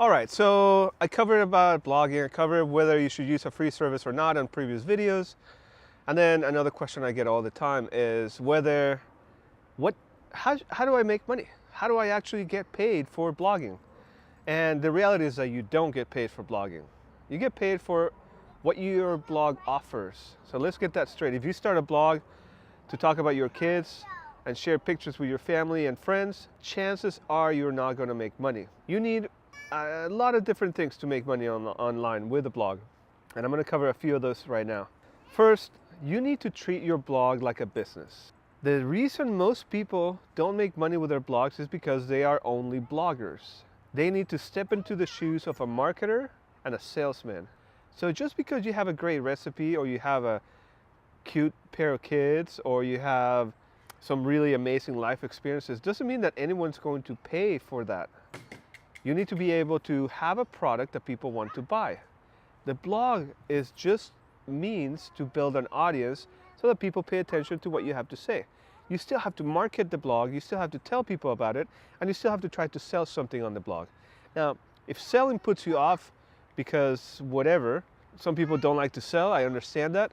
All right, so I covered about blogging, I covered whether you should use a free service or not on previous videos. And then another question I get all the time is how do I make money? How do I actually get paid for blogging? And the reality is that you don't get paid for blogging. You get paid for what your blog offers. So let's get that straight. If you start a blog to talk about your kids and share pictures with your family and friends, chances are you're not going to make money. You need a lot of different things to make money online with a blog. And I'm going to cover a few of those right now. First, you need to treat your blog like a business. The reason most people don't make money with their blogs is because they are only bloggers. They need to step into the shoes of a marketer and a salesman. So just because you have a great recipe, or you have a cute pair of kids, or you have some really amazing life experiences, doesn't mean that anyone's going to pay for that. You need to be able to have a product that people want to buy. The blog is just means to build an audience so that people pay attention to what you have to say. You still have to market the blog, you still have to tell people about it, and you still have to try to sell something on the blog. Now, if selling puts you off because whatever, some people don't like to sell, I understand that,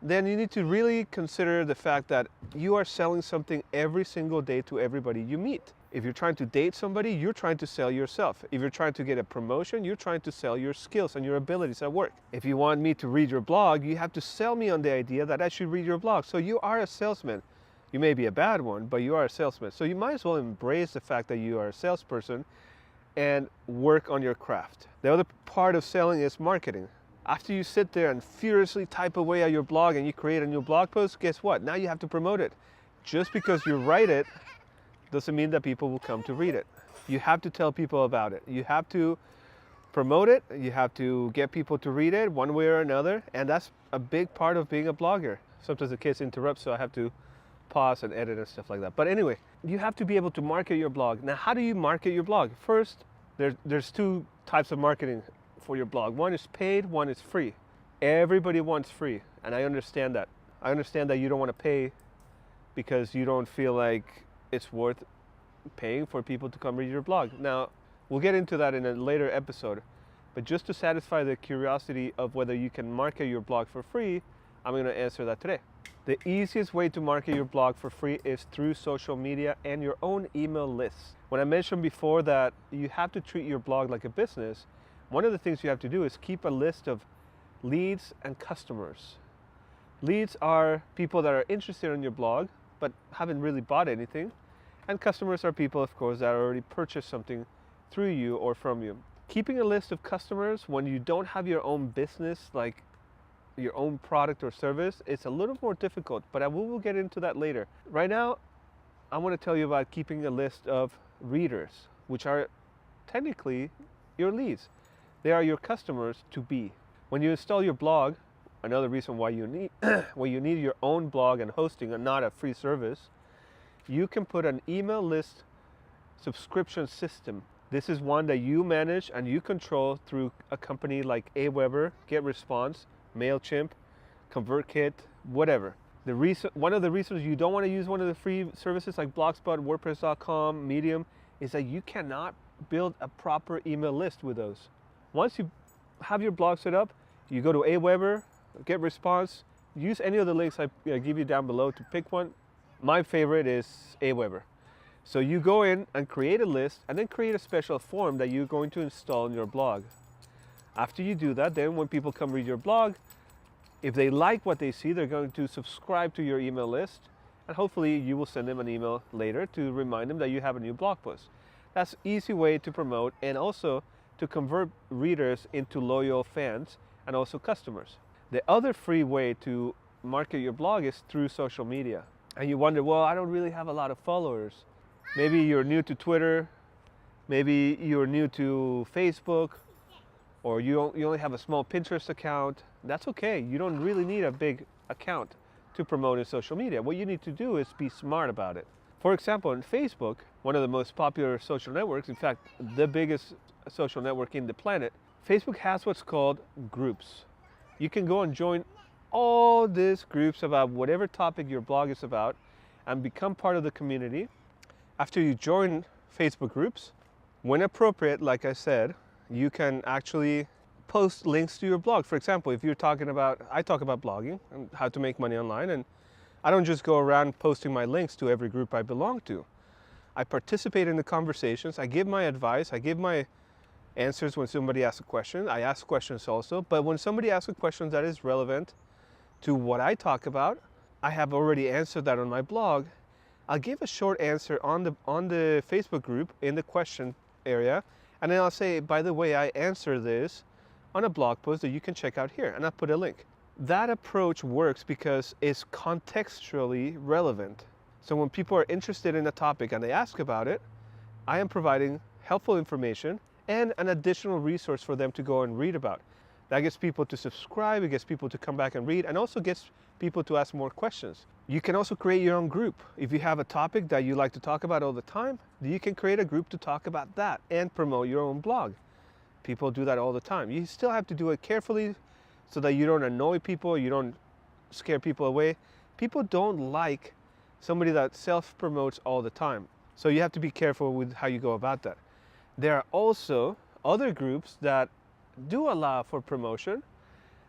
then you need to really consider the fact that you are selling something every single day to everybody you meet. If you're trying to date somebody, you're trying to sell yourself. If you're trying to get a promotion, you're trying to sell your skills and your abilities at work. If you want me to read your blog, you have to sell me on the idea that I should read your blog. So you are a salesman. You may be a bad one, but you are a salesman. So you might as well embrace the fact that you are a salesperson and work on your craft. The other part of selling is marketing. After you sit there and furiously type away at your blog and you create a new blog post, guess what? Now you have to promote it. Just because you write it doesn't mean that people will come to read it. You have to tell people about it. You have to promote it. You have to get people to read it one way or another. And that's a big part of being a blogger. Sometimes the kids interrupt, so I have to pause and edit and stuff like that. But anyway, you have to be able to market your blog. Now, how do you market your blog? First, there's two types of marketing for your blog. One is paid, one is free. Everybody wants free, and I understand that. I understand that you don't want to pay because you don't feel like it's worth paying for people to come read your blog. Now, we'll get into that in a later episode, but just to satisfy the curiosity of whether you can market your blog for free, I'm going to answer that today. The easiest way to market your blog for free is through social media and your own email lists. When I mentioned before that you have to treat your blog like a business, one of the things you have to do is keep a list of leads and customers. Leads are people that are interested in your blog but haven't really bought anything. And customers are people, of course, that already purchased something through you or from you. Keeping a list of customers when you don't have your own business, like your own product or service, it's a little more difficult, but we'll get into that later. Right now, I want to tell you about keeping a list of readers, which are technically your leads. They are your customers to be. When you install your blog, another reason why you need your own blog and hosting and not a free service, you can put an email list subscription system. This is one that you manage and you control through a company like Aweber, GetResponse, MailChimp, ConvertKit, whatever. One of the reasons you don't want to use one of the free services like Blogspot, WordPress.com, Medium, is that you cannot build a proper email list with those. Once you have your blog set up, you go to Aweber, GetResponse, use any of the links I give you down below to pick one. My favorite is Aweber. So you go in and create a list and then create a special form that you're going to install in your blog. After you do that, then when people come read your blog, if they like what they see, they're going to subscribe to your email list, and hopefully you will send them an email later to remind them that you have a new blog post. That's an easy way to promote and also to convert readers into loyal fans and also customers. The other free way to market your blog is through social media. And you wonder, well, I don't really have a lot of followers. Maybe you're new to Twitter, maybe you're new to Facebook, or you only have a small Pinterest account. That's okay. You don't really need a big account to promote in social media. What you need to do is be smart about it. For example, in Facebook, one of the most popular social networks, in fact, the biggest social network in the planet, Facebook has what's called groups. You can go and join all these groups about whatever topic your blog is about and become part of the community. After you join Facebook groups, when appropriate, like I said, you can actually post links to your blog. For example, if you're talking about, I talk about blogging and how to make money online, and I don't just go around posting my links to every group I belong to. I participate in the conversations, I give my advice, I give my answers when somebody asks a question. I ask questions also, but when somebody asks a question that is relevant to what I talk about, I have already answered that on my blog. I'll give a short answer on the Facebook group in the question area, and then I'll say, by the way, I answer this on a blog post that you can check out here, and I'll put a link. That approach works because it's contextually relevant. So when people are interested in a topic and they ask about it, I am providing helpful information and an additional resource for them to go and read about. That gets people to subscribe, it gets people to come back and read, and also gets people to ask more questions. You can also create your own group. If you have a topic that you like to talk about all the time, you can create a group to talk about that and promote your own blog. People do that all the time. You still have to do it carefully so that you don't annoy people, you don't scare people away. People don't like somebody that self-promotes all the time. So you have to be careful with how you go about that. There are also other groups that do allow for promotion,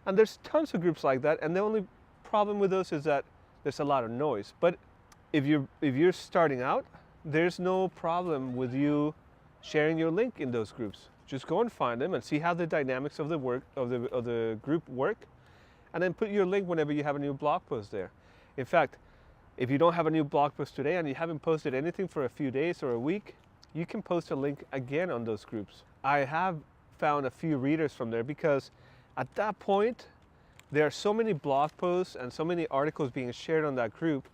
and there's tons of groups like that, and the only problem with those is that there's a lot of noise. But if you're starting out, there's no problem with you sharing your link in those groups. Just go and find them and see how the dynamics of the group work, and then put your link whenever you have a new blog post there. In fact, if you don't have a new blog post today and you haven't posted anything for a few days or a week, you can post a link again on those groups. I have found a few readers from there because at that point, there are so many blog posts and so many articles being shared on that group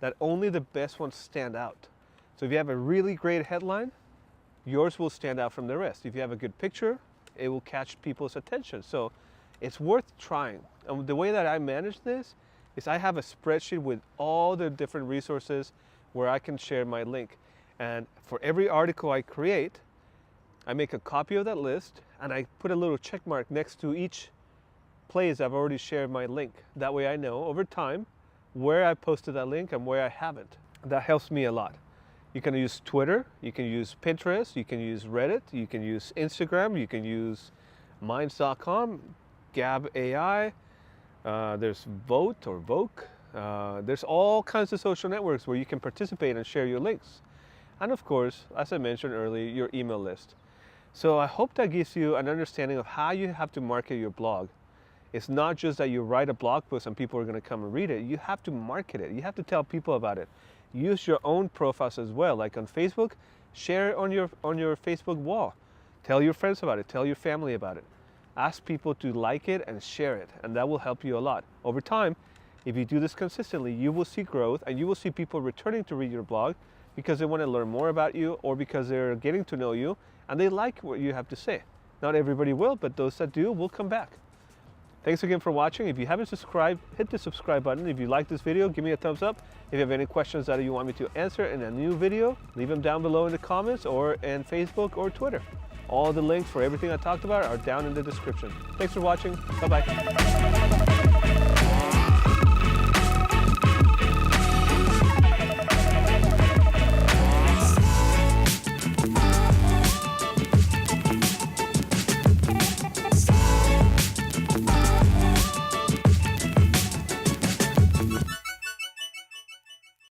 that only the best ones stand out. So if you have a really great headline, yours will stand out from the rest. If you have a good picture, it will catch people's attention. So it's worth trying. And the way that I manage this is I have a spreadsheet with all the different resources where I can share my link. And for every article I create, I make a copy of that list and I put a little check mark next to each place I've already shared my link. That way I know over time where I posted that link and where I haven't. That helps me a lot. You can use Twitter, you can use Pinterest, you can use Reddit, you can use Instagram, you can use Minds.com, Gab AI, there's Vote or Voke. There's all kinds of social networks where you can participate and share your links. And of course, as I mentioned earlier, your email list. So I hope that gives you an understanding of how you have to market your blog. It's not just that you write a blog post and people are going to come and read it. You have to market it. You have to tell people about it. Use your own profiles as well. Like on Facebook, share it on your Facebook wall. Tell your friends about it. Tell your family about it. Ask people to like it and share it, and that will help you a lot. Over time, if you do this consistently, you will see growth and you will see people returning to read your blog because they want to learn more about you or because they're getting to know you and they like what you have to say. Not everybody will, but those that do will come back. Thanks again for watching. If you haven't subscribed, hit the subscribe button. If you like this video, give me a thumbs up. If you have any questions that you want me to answer in a new video, leave them down below in the comments or in Facebook or Twitter. All the links for everything I talked about are down in the description. Thanks for watching. Bye-bye.